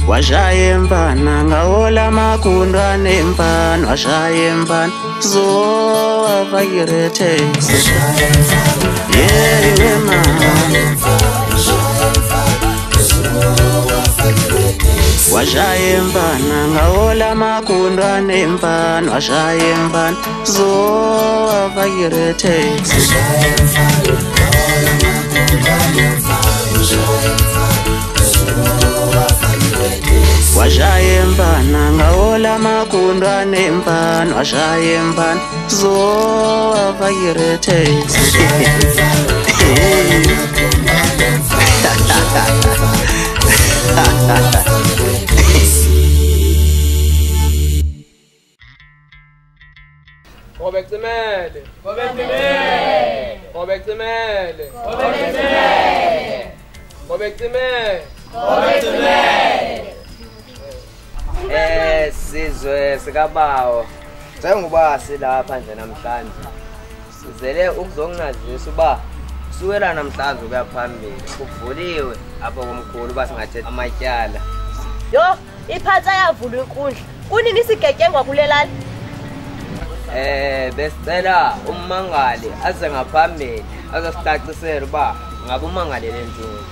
washaya empana ngawola makundwa nempana washaya empana zowavakirete yewe mama washaya empana ngawola makundwa nempana washaya empana zowavakirete washaya empana ngawola makundwa nempana washaya empana zowavakirete Sizwe sikabawo njengoba silapha nje namhlanje sizele ukuzongazisa uba suwela namhlanje ukuya phambili kuvuliwe apha komkhulu ba singathetha amatyala yo iphatsa yavulwa inkundla kunini isigetyengwa kulelali besicela ummangali aze ngaphambili azosicacisela uba ngabe umangalele ntoni.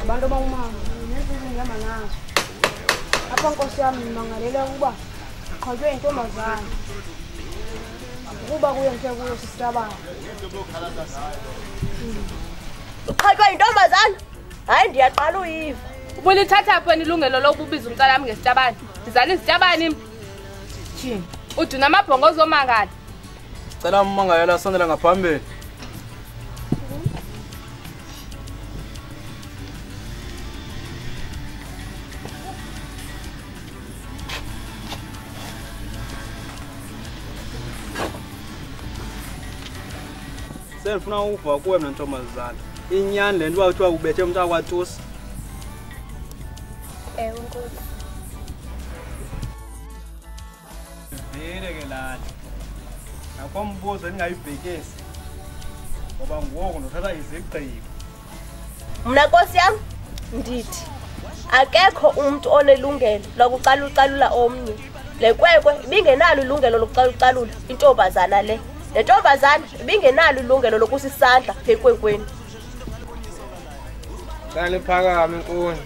Abantu bangumama nezinto ngihamba nazo apha Nkosi yami ngimangalela ukuba qhathwe intombazana ukuba kuyenhle kuyo sisabana uqhathwa intombazana hayi ndiyaqala uyiva ubulithatha phela ilungelo lokubiza umntwana wami ngesitabani ndizana izitabani thini uthi namabhongozo omangala cela ummangalela sondela ngaphambili. Selifuna ukuva kuwe mna ntombazana inyani le nto wakuthiwa ubethe umntwana kwaTusi. Ewe Nkosi. Vele ke lana akho mbuzo endingayibhekisi ngoba ngoku ndothatha izigqibo. mna Nkosi yami ndithi akekho umuntu onelungelo lokucalucalula omnye lekwekwe ibingenalo ilungelo lokucalucalula intombazana le lentombazana ibingenalo ilungelo lokusisandla phekwenkweni. Kanti phakama inkuni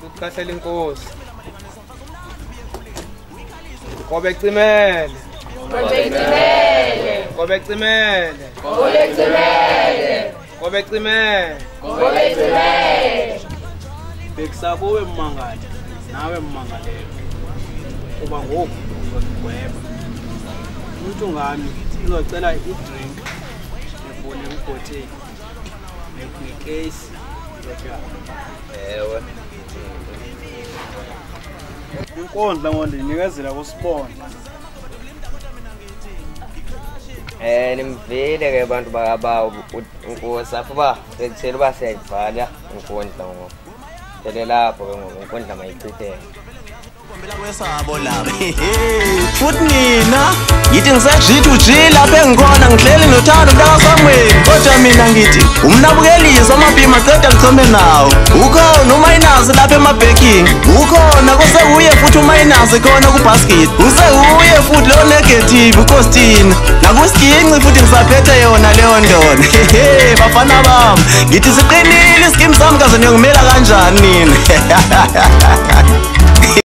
ukukhahlela inkosi Kobe cimele Bekusakuwe mmangali nawe mmangalelo kuba ngoku uzogweba umuntu ngami uzocela idrink nebone ubhoteni nekwikesi yotshwala. ewe inkondla ngonde inikezela kusibonda. nimvile ke bantu bakabawo Nkosi apho ba sekuthela uba siyayivala inkundla ngoku phele lapho ke ngoku inkundla mayichitheke futhi mina ngithi ngisajita uji lapha engikhona ngihleli nothando mntakaSamuel kodwa mina ngithi umnabukelisi amabhima qeda lichome nawo ukhona umayinasi lapha emabheking ukhona kusekuye futhi umayinasi khona kubasket usekuye futhi lo negative uCostina nakusiginci futhi ngisaphethe yona leyo ndona bafana bami ngithi siqinile iskimi sami kaze ngiyongimela kanjani nina